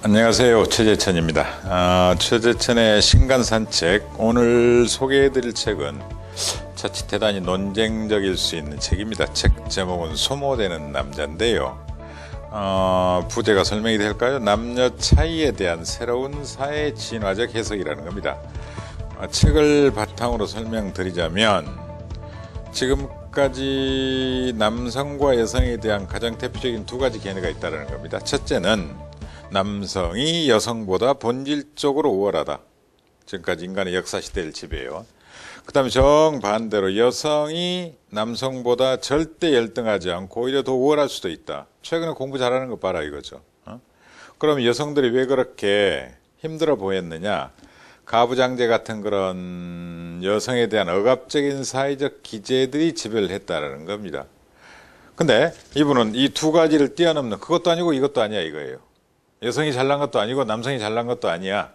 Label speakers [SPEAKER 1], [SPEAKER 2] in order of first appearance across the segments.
[SPEAKER 1] 안녕하세요. 최재천입니다. 최재천의 신간산책, 오늘 소개해드릴 책은 자칫 대단히 논쟁적일 수 있는 책입니다. 책 제목은 소모되는 남자인데요. 부제가 설명이 될까요? 남녀 차이에 대한 새로운 사회 진화적 해석이라는 겁니다. 책을 바탕으로 설명드리자면, 지금까지 남성과 여성에 대한 가장 대표적인 두 가지 견해가 있다는 겁니다. 첫째는 남성이 여성보다 본질적으로 우월하다. 지금까지 인간의 역사시대를 지배해요. 그 다음에 정반대로 여성이 남성보다 절대 열등하지 않고 오히려 더 우월할 수도 있다. 최근에 공부 잘하는 거 봐라 이거죠. 그럼 여성들이 왜 그렇게 힘들어 보였느냐? 가부장제 같은 그런 여성에 대한 억압적인 사회적 기제들이 지배를 했다는 겁니다. 근데 이분은 이 두 가지를 뛰어넘는, 그것도 아니고 이것도 아니야 이거예요. 여성이 잘난 것도 아니고 남성이 잘난 것도 아니야.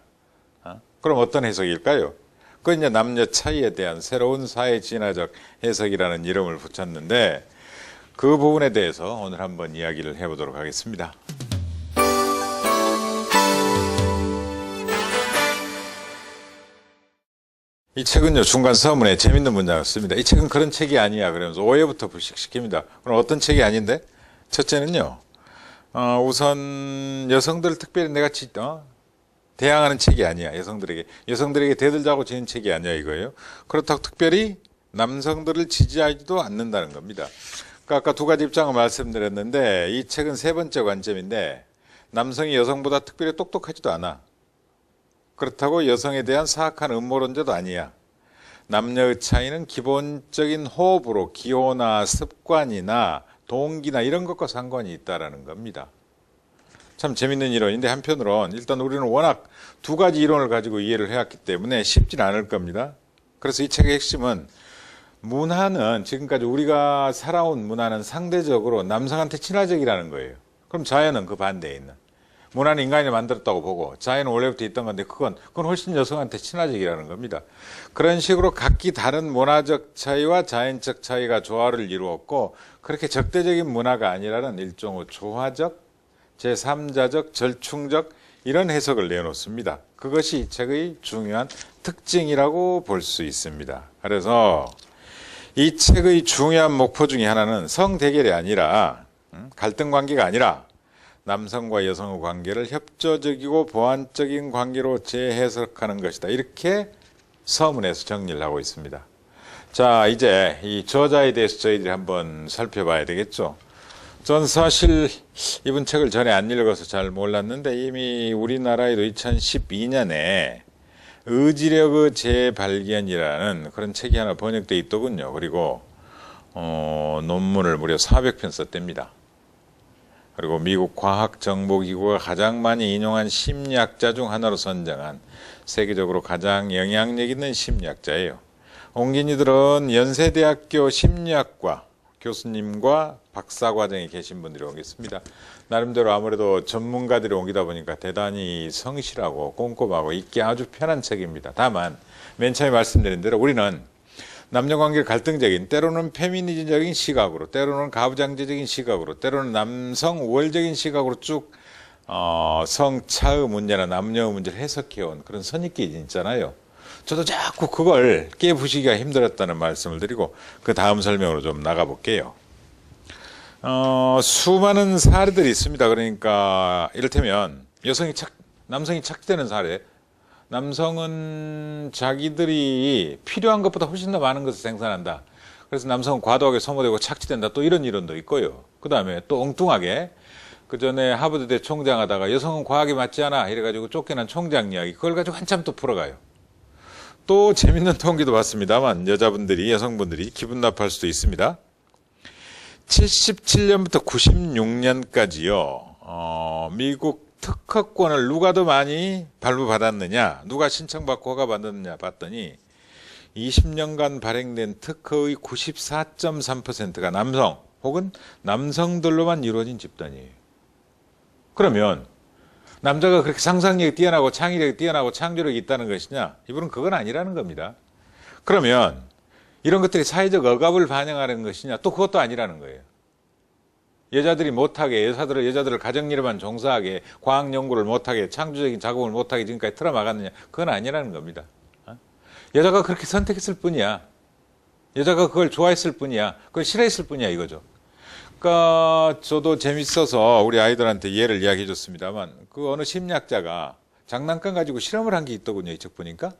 [SPEAKER 1] 그럼 어떤 해석일까요? 그건 이제 남녀 차이에 대한 새로운 사회 진화적 해석이라는 이름을 붙였는데, 그 부분에 대해서 오늘 한번 이야기를 해보도록 하겠습니다. 이 책은요, 중간 서문에 재밌는 문장을 씁니다. 이 책은 그런 책이 아니야 그러면서 오해부터 불식시킵니다. 그럼 어떤 책이 아닌데? 첫째는요, 우선 여성들을 특별히 내가 대항하는 책이 아니야. 여성들에게 대들자고 지은 책이 아니야 이거예요. 그렇다고 특별히 남성들을 지지하지도 않는다는 겁니다. 그러니까 아까 두 가지 입장을 말씀드렸는데, 이 책은 세 번째 관점인데, 남성이 여성보다 특별히 똑똑하지도 않아. 그렇다고 여성에 대한 사악한 음모론자도 아니야. 남녀의 차이는 기본적인 호흡으로 기호나 습관이나 동기나 이런 것과 상관이 있다는 겁니다. 참 재밌는 이론인데, 한편으론 일단 우리는 워낙 두 가지 이론을 가지고 이해를 해왔기 때문에 쉽진 않을 겁니다. 그래서 이 책의 핵심은, 문화는, 지금까지 우리가 살아온 문화는 상대적으로 남성한테 친화적이라는 거예요. 그럼 자연은 그 반대에 있는, 문화는 인간이 만들었다고 보고 자연은 원래부터 있던 건데 그건 훨씬 여성한테 친화적이라는 겁니다. 그런 식으로 각기 다른 문화적 차이와 자연적 차이가 조화를 이루었고, 그렇게 적대적인 문화가 아니라는 일종의 조화적, 제3자적, 절충적 이런 해석을 내놓습니다. 그것이 이 책의 중요한 특징이라고 볼 수 있습니다. 그래서 이 책의 중요한 목표 중에 하나는 성대결이 아니라, 갈등 관계가 아니라 남성과 여성의 관계를 협조적이고 보완적인 관계로 재해석하는 것이다. 이렇게 서문에서 정리를 하고 있습니다. 자, 이제 이 저자에 대해서 저희들이 한번 살펴봐야 되겠죠. 전 사실 이번 책을 전에 안 읽어서 잘 몰랐는데, 이미 우리나라에도 2012년에 의지력의 재발견이라는 그런 책이 하나 번역되어 있더군요. 그리고 논문을 무려 400편 썼답니다. 그리고 미국 과학정보기구가 가장 많이 인용한 심리학자 중 하나로 선정한 세계적으로 가장 영향력 있는 심리학자예요. 옹긴이들은 연세대학교 심리학과 교수님과 박사과정에 계신 분들이 오겠습니다. 나름대로 아무래도 전문가들이 옮기다 보니까 대단히 성실하고 꼼꼼하고 읽기 아주 편한 책입니다. 다만 맨 처음에 말씀드린 대로 우리는 남녀관계 갈등적인, 때로는 페미니즘적인 시각으로, 때로는 가부장제적인 시각으로, 때로는 남성 우월적인 시각으로 쭉 성차의 문제나 남녀의 문제를 해석해온 그런 선입견이 있잖아요. 저도 자꾸 그걸 깨부시기가 힘들었다는 말씀을 드리고, 그 다음 설명으로 좀 나가볼게요. 수많은 사례들이 있습니다. 그러니까 이를테면 남성이 착취되는 사례. 남성은 자기들이 필요한 것보다 훨씬 더 많은 것을 생산한다. 그래서 남성은 과도하게 소모되고 착취된다. 또 이런 이론도 있고요. 그 다음에 또 엉뚱하게, 그 전에 하버드대 총장 하다가 여성은 과학에 맞지 않아 이래가지고 쫓겨난 총장 이야기, 그걸 가지고 한참 또 풀어가요. 또 재밌는 통계도 봤습니다만, 여성분들이 기분 나빠할 수도 있습니다. 77년부터 96년까지요, 미국 특허권을 누가 더 많이 발부받았느냐, 누가 신청받고 허가받았느냐 봤더니 20년간 발행된 특허의 94.3%가 남성 혹은 남성들로만 이루어진 집단이에요. 그러면 남자가 그렇게 상상력이 뛰어나고 창의력이 뛰어나고 창조력이 있다는 것이냐? 이분은 그건 아니라는 겁니다. 그러면 이런 것들이 사회적 억압을 반영하는 것이냐? 또 그것도 아니라는 거예요. 여자들이 못하게, 여자들을 가정일에만 종사하게, 과학 연구를 못하게, 창조적인 작업을 못하게 지금까지 틀어막았느냐? 그건 아니라는 겁니다. 여자가 그렇게 선택했을 뿐이야. 여자가 그걸 좋아했을 뿐이야. 그걸 싫어했을 뿐이야, 이거죠. 그러니까 저도 재밌어서 우리 아이들한테 예를 이야기해 줬습니다만, 그 어느 심리학자가 장난감 가지고 실험을 한 게 있더군요, 이쪽 보니까.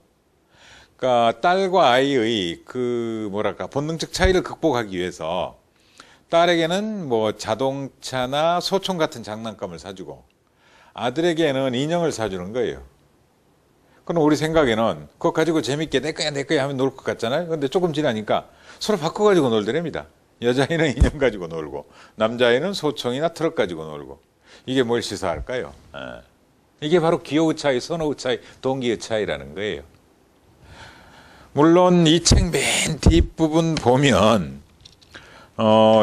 [SPEAKER 1] 그러니까 딸과 아이의 그 뭐랄까 본능적 차이를 극복하기 위해서 딸에게는 뭐 자동차나 소총 같은 장난감을 사주고 아들에게는 인형을 사주는 거예요. 그럼 우리 생각에는 그거 가지고 재밌게 내 거야 하면 놀 것 같잖아요. 근데 조금 지나니까 서로 바꿔가지고 놀더랍니다. 여자애는 인형 가지고 놀고 남자애는 소총이나 트럭 가지고 놀고. 이게 뭘 시사할까요? 이게 바로 기호의 차이, 선호의 차이, 동기의 차이라는 거예요. 물론 이 책 맨 뒷부분 보면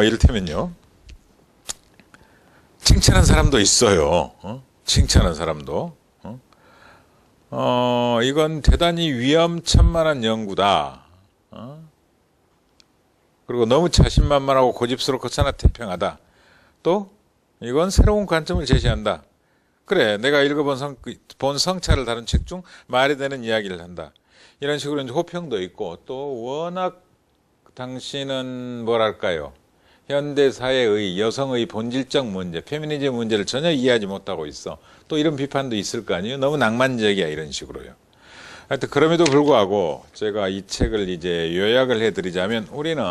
[SPEAKER 1] 이를테면요, 칭찬한 사람도 있어요. 칭찬한 사람도. 이건 대단히 위험천만한 연구다. 그리고 너무 자신만만하고 고집스럽고 천하태평하다. 또 이건 새로운 관점을 제시한다. 그래, 내가 읽어본 본 성찰을 다룬 책 중 말이 되는 이야기를 한다. 이런 식으로 이제 호평도 있고, 또 워낙 당신은 뭐랄까요, 현대사회의 여성의 본질적 문제, 페미니즘 문제를 전혀 이해하지 못하고 있어. 또 이런 비판도 있을 거 아니에요. 너무 낭만적이야, 이런 식으로요. 하여튼 그럼에도 불구하고 제가 이 책을 이제 요약을 해드리자면, 우리는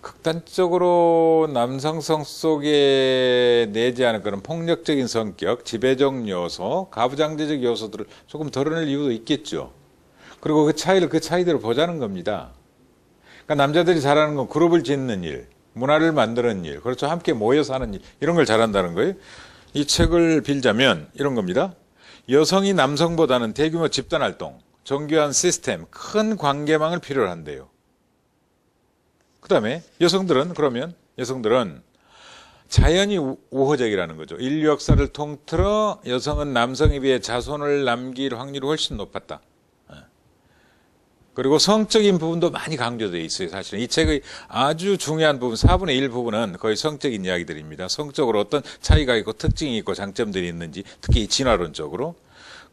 [SPEAKER 1] 극단적으로 남성성 속에 내재하는 그런 폭력적인 성격, 지배적 요소, 가부장제적 요소들을 조금 덜어낼 이유도 있겠죠. 그리고 그 차이대로 보자는 겁니다. 그러니까 남자들이 잘하는 건 그룹을 짓는 일, 문화를 만드는 일, 그렇죠. 함께 모여서 하는 일, 이런 걸 잘한다는 거예요. 이 책을 빌자면 이런 겁니다. 여성이 남성보다는 대규모 집단활동, 정교한 시스템, 큰 관계망을 필요로 한대요. 그 다음에 여성들은 자연이 우호적이라는 거죠. 인류 역사를 통틀어 여성은 남성에 비해 자손을 남길 확률이 훨씬 높았다. 그리고 성적인 부분도 많이 강조되어 있어요. 사실은 이 책의 아주 중요한 부분, 4분의 1 부분은 거의 성적인 이야기들입니다. 성적으로 어떤 차이가 있고 특징이 있고 장점들이 있는지, 특히 진화론적으로.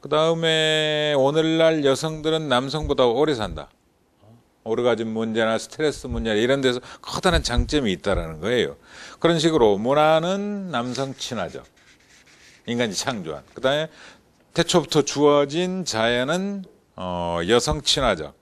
[SPEAKER 1] 그 다음에 오늘날 여성들은 남성보다 오래 산다. 오르가즘 문제나 스트레스 문제 이런 데서 커다란 장점이 있다는 거예요. 그런 식으로 문화는 남성 친화적, 인간이 창조한. 그 다음에 태초부터 주어진 자연은 여성 친화적.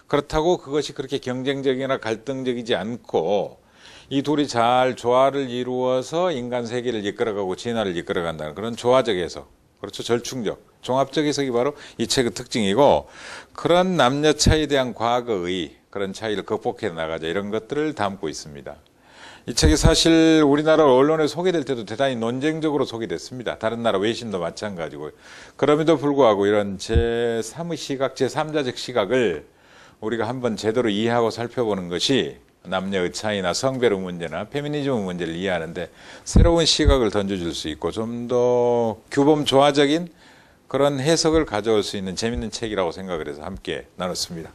[SPEAKER 1] 그렇다고 그것이 그렇게 경쟁적이나 갈등적이지 않고 이 둘이 잘 조화를 이루어서 인간 세계를 이끌어가고 진화를 이끌어간다는 그런 조화적 해석. 그렇죠. 절충적, 종합적 해석이 바로 이 책의 특징이고, 그런 남녀 차이에 대한 과거의 그런 차이를 극복해 나가자, 이런 것들을 담고 있습니다. 이 책이 사실 우리나라 언론에 소개될 때도 대단히 논쟁적으로 소개됐습니다. 다른 나라 외신도 마찬가지고. 그럼에도 불구하고 이런 제3의 시각, 제3자적 시각을 우리가 한번 제대로 이해하고 살펴보는 것이 남녀의 차이나 성별의 문제나 페미니즘 문제를 이해하는데 새로운 시각을 던져줄 수 있고 좀 더 규범 조화적인 그런 해석을 가져올 수 있는 재밌는 책이라고 생각을 해서 함께 나눴습니다.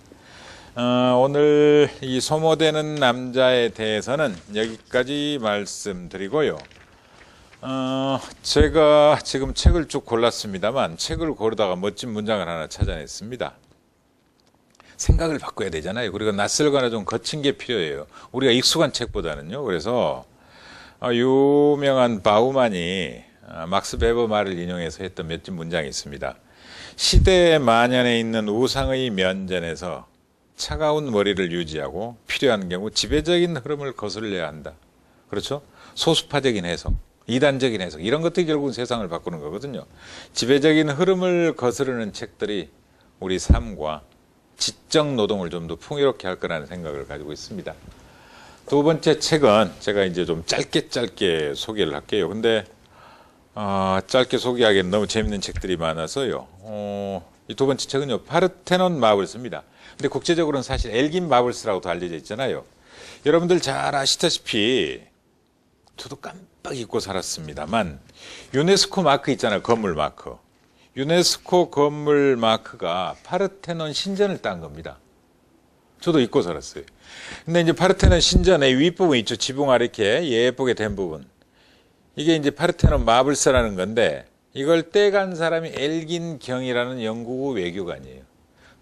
[SPEAKER 1] 오늘 이 소모되는 남자에 대해서는 여기까지 말씀드리고요. 제가 지금 책을 쭉 골랐습니다만 책을 고르다가 멋진 문장을 하나 찾아냈습니다. 생각을 바꿔야 되잖아요. 그리고 낯설거나 좀 거친 게 필요해요. 우리가 익숙한 책보다는요. 그래서 유명한 바우만이 막스 베버 말을 인용해서 했던 멋진 문장이 있습니다. 시대의 만연에 있는 우상의 면전에서 차가운 머리를 유지하고 필요한 경우 지배적인 흐름을 거슬려야 한다. 그렇죠? 소수파적인 해석, 이단적인 해석, 이런 것들이 결국은 세상을 바꾸는 거거든요. 지배적인 흐름을 거스르는 책들이 우리 삶과 지적 노동을 좀 더 풍요롭게 할 거라는 생각을 가지고 있습니다. 두 번째 책은 제가 이제 좀 짧게 소개를 할게요. 근데 짧게 소개하기에는 너무 재밌는 책들이 많아서요. 이 두 번째 책은요, 파르테논 마블스입니다. 근데 국제적으로는 사실 엘긴 마블스라고도 알려져 있잖아요. 여러분들 잘 아시다시피 저도 깜빡 잊고 살았습니다만 유네스코 마크 있잖아요. 건물 마크. 유네스코 건물 마크가 파르테논 신전을 딴 겁니다. 저도 입고 살았어요. 근데 이제 파르테논 신전의 윗부분 있죠. 지붕 아래 이렇게 예쁘게 된 부분. 이게 이제 파르테논 마블사라는 건데 이걸 떼간 사람이 엘긴 경이라는 영국 외교관이에요.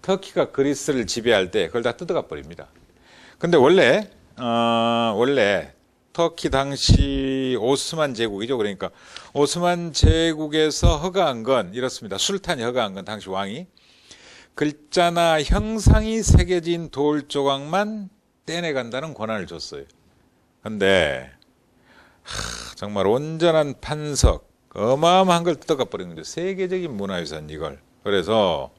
[SPEAKER 1] 터키가 그리스를 지배할 때 그걸 다 뜯어가 버립니다. 근데 원래 터키 당시 오스만 제국이죠. 그러니까 오스만 제국에서 허가한 건 이렇습니다. 술탄이 허가한 건 당시 왕이 글자나 형상이 새겨진 돌 조각만 떼내간다는 권한을 줬어요. 근데 정말 온전한 판석, 어마어마한 걸 뜯어가 버린 거죠. 세계적인 문화유산 이걸. 그래서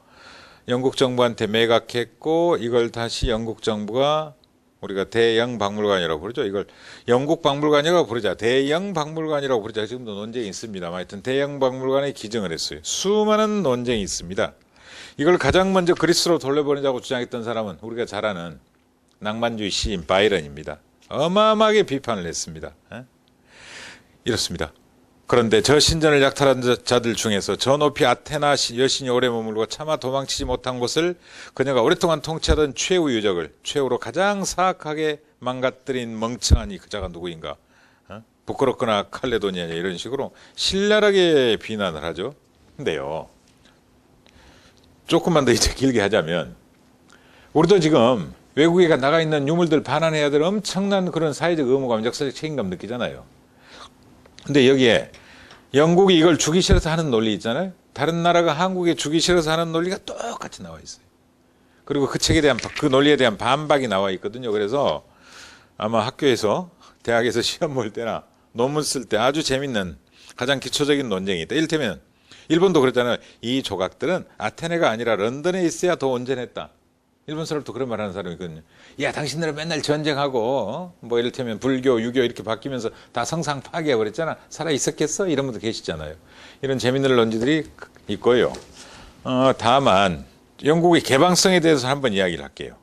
[SPEAKER 1] 영국 정부한테 매각했고 이걸 다시 영국 정부가 우리가 대영 박물관이라고 부르죠. 이걸 영국 박물관이라고 부르자. 대영 박물관이라고 부르자. 지금도 논쟁이 있습니다. 하여튼 대영 박물관에 기증을 했어요. 수많은 논쟁이 있습니다. 이걸 가장 먼저 그리스로 돌려보내자고 주장했던 사람은 우리가 잘 아는 낭만주의 시인 바이런입니다. 어마어마하게 비판을 했습니다. 이렇습니다. 그런데 저 신전을 약탈한 자들 중에서 저 높이 아테나 여신이 오래 머물고 차마 도망치지 못한 곳을 그녀가 오랫동안 통치하던 최후 유적을 최후로 가장 사악하게 망가뜨린 멍청한 이 그자가 누구인가? 부끄럽거나 칼레도니아냐 이런 식으로 신랄하게 비난을 하죠. 근데요. 조금만 더 이제 길게 하자면 우리도 지금 외국에 나가 있는 유물들 반환해야 될 엄청난 그런 사회적 의무감, 역사적 책임감 느끼잖아요. 근데 여기에 영국이 이걸 주기 싫어서 하는 논리 있잖아요. 다른 나라가 한국에 주기 싫어서 하는 논리가 똑같이 나와 있어요. 그리고 그 책에 대한, 그 논리에 대한 반박이 나와 있거든요. 그래서 아마 학교에서, 대학에서 시험 볼 때나 논문 쓸 때 아주 재밌는 가장 기초적인 논쟁이 있다. 이를테면 일본도 그랬잖아요. 이 조각들은 아테네가 아니라 런던에 있어야 더 온전했다. 일본 사람도 그런 말 하는 사람이 있거든요. 야, 당신들은 맨날 전쟁하고, 뭐, 이를테면 불교, 유교 이렇게 바뀌면서 다 성상 파괴해버렸잖아. 살아있었겠어? 이런 분도 계시잖아요. 이런 재밌는 논지들이 있고요. 다만, 영국의 개방성에 대해서 한번 이야기를 할게요.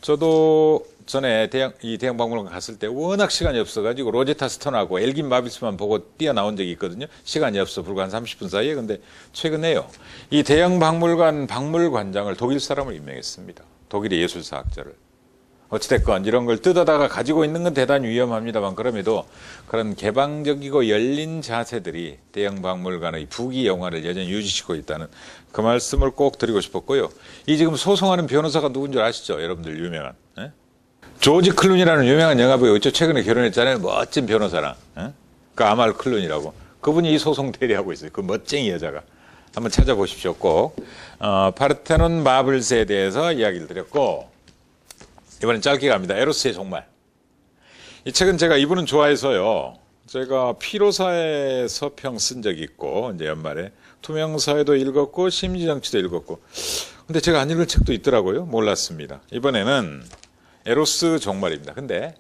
[SPEAKER 1] 저도 전에 이 대형박물관 갔을 때 워낙 시간이 없어가지고 로제타 스톤하고 엘긴 마비스만 보고 뛰어나온 적이 있거든요. 시간이 없어 불과 한 30분 사이에. 근데 최근에요. 이 대형박물관 박물관장을 독일 사람을 임명했습니다. 독일의 예술사학자를. 어찌됐건 이런 걸 뜯어다가 가지고 있는 건 대단히 위험합니다만 그럼에도 그런 개방적이고 열린 자세들이 대형박물관의 부귀 영화를 여전히 유지시키고 있다는 그 말씀을 꼭 드리고 싶었고요. 이 지금 소송하는 변호사가 누군 줄 아시죠? 여러분들 유명한. 조지 클룬이라는 유명한 영화배우 있죠. 최근에 결혼했잖아요. 멋진 변호사랑. 그 아말 클룬이라고. 그분이 이 소송 대리하고 있어요. 그 멋쟁이 여자가. 한번 찾아보십시오. 꼭. 파르테논 마블스에 대해서 이야기를 드렸고 이번엔 짧게 갑니다. 에로스의 종말. 이 책은 제가 이분은 좋아해서요. 제가 피로사의 서평 쓴 적이 있고 이제 연말에 투명사회도 읽었고 심리정치도 읽었고 근데 제가 안 읽을 책도 있더라고요. 몰랐습니다. 이번에는 에로스 종말입니다. 근데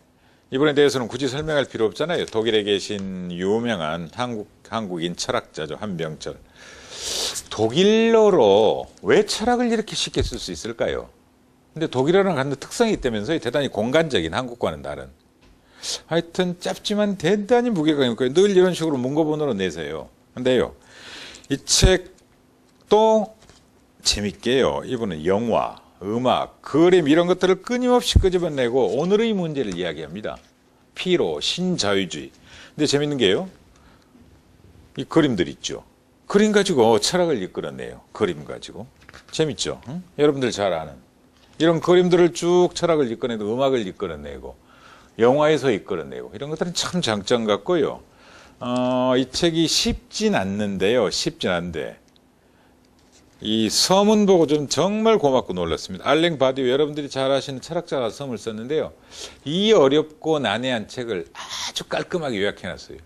[SPEAKER 1] 이번에 대해서는 굳이 설명할 필요 없잖아요. 독일에 계신 유명한 한국인 철학자죠. 한병철. 독일어로 왜 철학을 이렇게 쉽게 쓸 수 있을까요? 근데 독일어는 갖는 특성이 있다면서요. 대단히 공간적인 한국과는 다른. 하여튼 짧지만 대단히 무게감이 있고 늘 이런 식으로 문고본으로 내세요. 근데요. 이 책도 재밌게요. 이분은 영화, 음악, 그림 이런 것들을 끊임없이 끄집어내고 오늘의 문제를 이야기합니다. 피로, 신자유주의. 근데 재밌는 게요. 이 그림들 있죠. 그림 가지고 철학을 이끌어내요. 그림 가지고. 재밌죠. 응? 여러분들 잘 아는. 이런 그림들을 쭉 철학을 이끌어내고 음악을 이끌어내고 영화에서 이끌어내고 이런 것들은 참 장점 같고요. 이 책이 쉽진 않는데요. 쉽진 않은데 이 서문 보고 좀 정말 고맙고 놀랐습니다. 알랭 바디오 여러분들이 잘 아시는 철학자가 서문을 썼는데요. 이 어렵고 난해한 책을 아주 깔끔하게 요약해놨어요.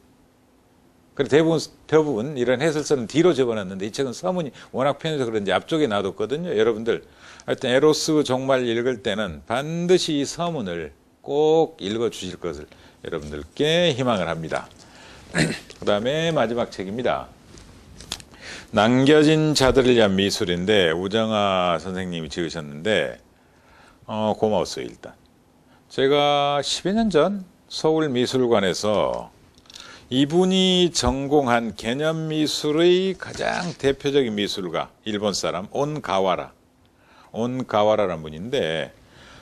[SPEAKER 1] 그리고 대부분 이런 해설서는 뒤로 접어놨는데 이 책은 서문이 워낙 편해서 그런지 앞쪽에 놔뒀거든요. 여러분들 하여튼 에로스 종말 읽을 때는 반드시 이 서문을 꼭 읽어주실 것을 여러분들께 희망을 합니다. 그 다음에 마지막 책입니다. 남겨진 자들을 위한 미술인데 우정아 선생님이 지으셨는데 고마웠어요. 일단 제가 10여 년 전 서울미술관에서 이분이 전공한 개념미술의 가장 대표적인 미술가 일본 사람 온가와라라는 분인데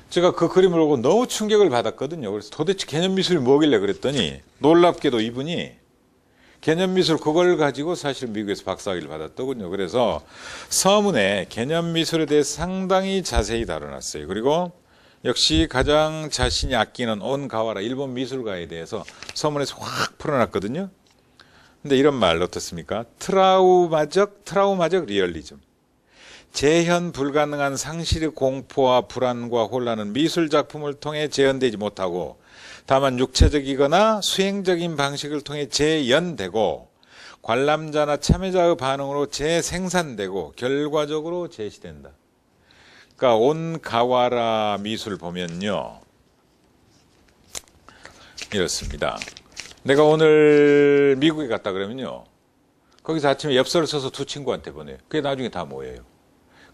[SPEAKER 1] 제가 그 그림을 보고 너무 충격을 받았거든요. 그래서 도대체 개념미술이 뭐길래 그랬더니 놀랍게도 이분이 개념미술 그걸 가지고 사실 미국에서 박사학위를 받았더군요. 그래서 서문에 개념미술에 대해 상당히 자세히 다뤄놨어요. 그리고 역시 가장 자신이 아끼는 온가와라 일본 미술가에 대해서 서문에서 확 풀어놨거든요. 근데 이런 말 어떻습니까? 트라우마적 리얼리즘. 재현 불가능한 상실의 공포와 불안과 혼란은 미술 작품을 통해 재현되지 못하고 다만 육체적이거나 수행적인 방식을 통해 재연되고 관람자나 참여자의 반응으로 재생산되고 결과적으로 제시된다. 그러니까 온가와라 미술 보면요. 이렇습니다. 내가 오늘 미국에 갔다 그러면요. 거기서 아침에 엽서를 써서 두 친구한테 보내요. 그게 나중에 다 모여요.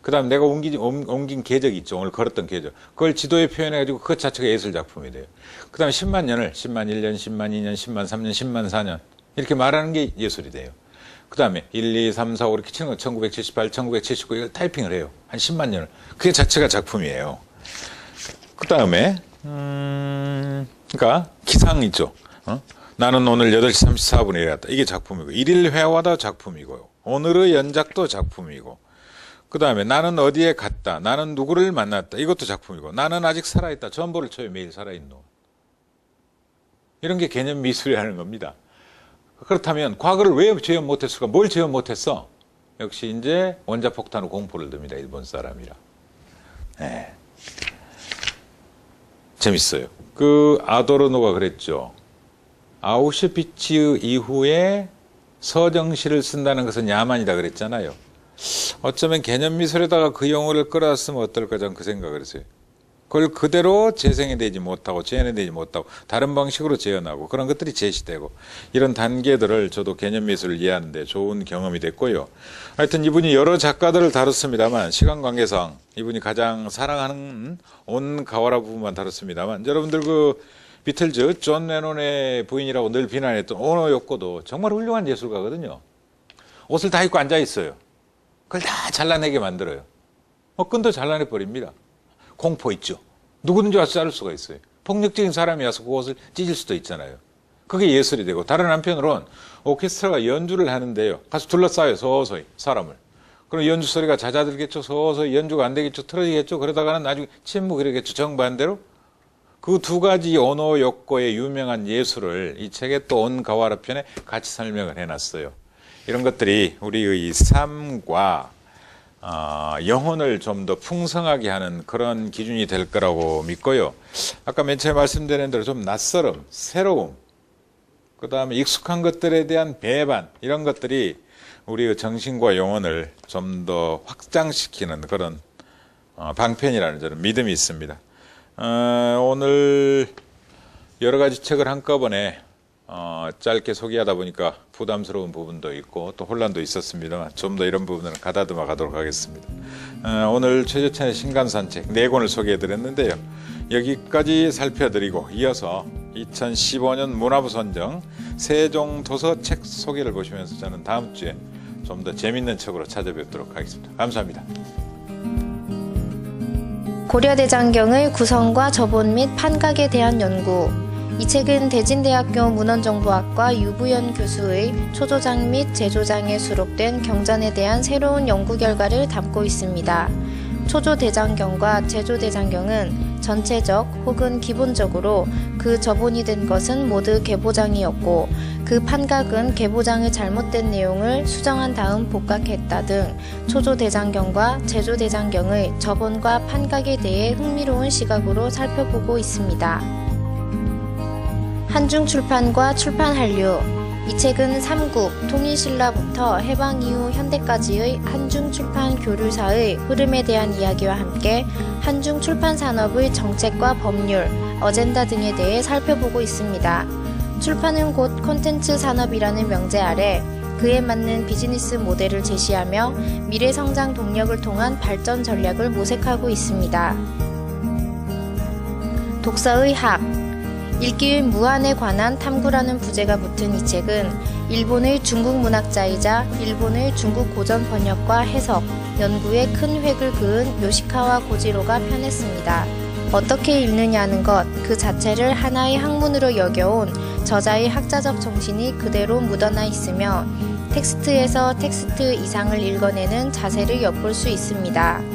[SPEAKER 1] 그 다음에 내가 옮긴 궤적이 있죠. 오늘 걸었던 궤적. 그걸 지도에 표현해가지고 그것 자체가 예술 작품이 돼요. 그 다음에 10만 년을 10만 1년, 10만 2년, 10만 3년, 10만 4년 이렇게 말하는 게 예술이 돼요. 그 다음에 1, 2, 3, 4, 5 이렇게 치는 거 1978, 1979 이걸 타이핑을 해요. 한 10만 년을. 그게 자체가 작품이에요. 그 다음에 그러니까 기상 있죠. 나는 오늘 8시 34분에 일어났다. 이게 작품이고 1일 회화도 작품이고요. 오늘의 연작도 작품이고 그 다음에 나는 어디에 갔다. 나는 누구를 만났다. 이것도 작품이고 나는 아직 살아있다. 전보를 쳐요. 매일 살아있노. 이런 게 개념 미술이라는 겁니다. 그렇다면 과거를 왜 재현 못했을까? 뭘 재현 못했어? 역시 이제 원자폭탄으로 공포를 듭니다. 일본 사람이라. 네. 재밌어요. 그 아도르노가 그랬죠. 아우슈비츠 이후에 서정시를 쓴다는 것은 야만이다 그랬잖아요. 어쩌면 개념미술에다가 그 용어를 끌어왔으면 어떨까 저는 그 생각을 했어요. 그걸 그대로 재생해내지 못하고 재현해내지 못하고 다른 방식으로 재현하고 그런 것들이 제시되고 이런 단계들을 저도 개념미술을 이해하는 데 좋은 경험이 됐고요. 하여튼 이분이 여러 작가들을 다뤘습니다만 시간 관계상 이분이 가장 사랑하는 온가와라 부분만 다뤘습니다만 여러분들 그 비틀즈 존 레논의 부인이라고 늘 비난했던 오노 요코도 정말 훌륭한 예술가거든요. 옷을 다 입고 앉아 있어요. 그걸 다 잘라내게 만들어요. 끈도 잘라내버립니다. 공포 있죠. 누구든지 와서 자를 수가 있어요. 폭력적인 사람이 와서 그 옷을 찢을 수도 있잖아요. 그게 예술이 되고 다른 한편으로는 오케스트라가 연주를 하는데요. 가서 둘러싸요. 서서히 사람을. 그럼 연주 소리가 잦아들겠죠. 서서히 연주가 안 되겠죠. 틀어지겠죠. 그러다가는 나중에 침묵이겠죠. 정반대로. 그 두 가지 오노 요코의 유명한 예술을 이 책에 또 온가와라 편에 같이 설명을 해놨어요. 이런 것들이 우리의 삶과 영혼을 좀 더 풍성하게 하는 그런 기준이 될 거라고 믿고요. 아까 맨 처음에 말씀드린 대로 좀 낯설음, 새로움, 그 다음에 익숙한 것들에 대한 배반 이런 것들이 우리의 정신과 영혼을 좀 더 확장시키는 그런 방편이라는 저는 믿음이 있습니다. 오늘 여러 가지 책을 한꺼번에 짧게 소개하다 보니까 부담스러운 부분도 있고 또 혼란도 있었습니다만 좀 더 이런 부분을 가다듬어 가도록 하겠습니다. 오늘 최저찬의 신간산책 4권을 소개해 드렸는데요. 여기까지 살펴드리고 이어서 2015년 문화부 선정 세종도서 책 소개를 보시면서 저는 다음 주에 좀 더 재밌는 책으로 찾아뵙도록 하겠습니다. 감사합니다.
[SPEAKER 2] 고려대장경의 구성과 저본 및 판각에 대한 연구. 이 책은 대진대학교 문헌정보학과 유부연 교수의 초조장 및 제조장에 수록된 경전에 대한 새로운 연구 결과를 담고 있습니다. 초조대장경과 제조대장경은 전체적 혹은 기본적으로 그 저본이 된 것은 모두 계보장이었고 그 판각은 계보장의 잘못된 내용을 수정한 다음 복각했다 등 초조대장경과 제조대장경의 저본과 판각에 대해 흥미로운 시각으로 살펴보고 있습니다. 한중출판과 출판한류. 이 책은 삼국, 통일신라부터 해방 이후 현대까지의 한중출판 교류사의 흐름에 대한 이야기와 함께 한중출판 산업의 정책과 법률, 어젠다 등에 대해 살펴보고 있습니다. 출판은 곧 콘텐츠 산업이라는 명제 아래 그에 맞는 비즈니스 모델을 제시하며 미래 성장 동력을 통한 발전 전략을 모색하고 있습니다. 독서의 학. 읽기의 무한에 관한 탐구라는 부제가 붙은 이 책은 일본의 중국 문학자이자 일본의 중국 고전 번역과 해석, 연구에 큰 획을 그은 요시카와 고지로가 펴냈습니다. 어떻게 읽느냐는 것 그 자체를 하나의 학문으로 여겨온 저자의 학자적 정신이 그대로 묻어나 있으며 텍스트에서 텍스트 이상을 읽어내는 자세를 엿볼 수 있습니다.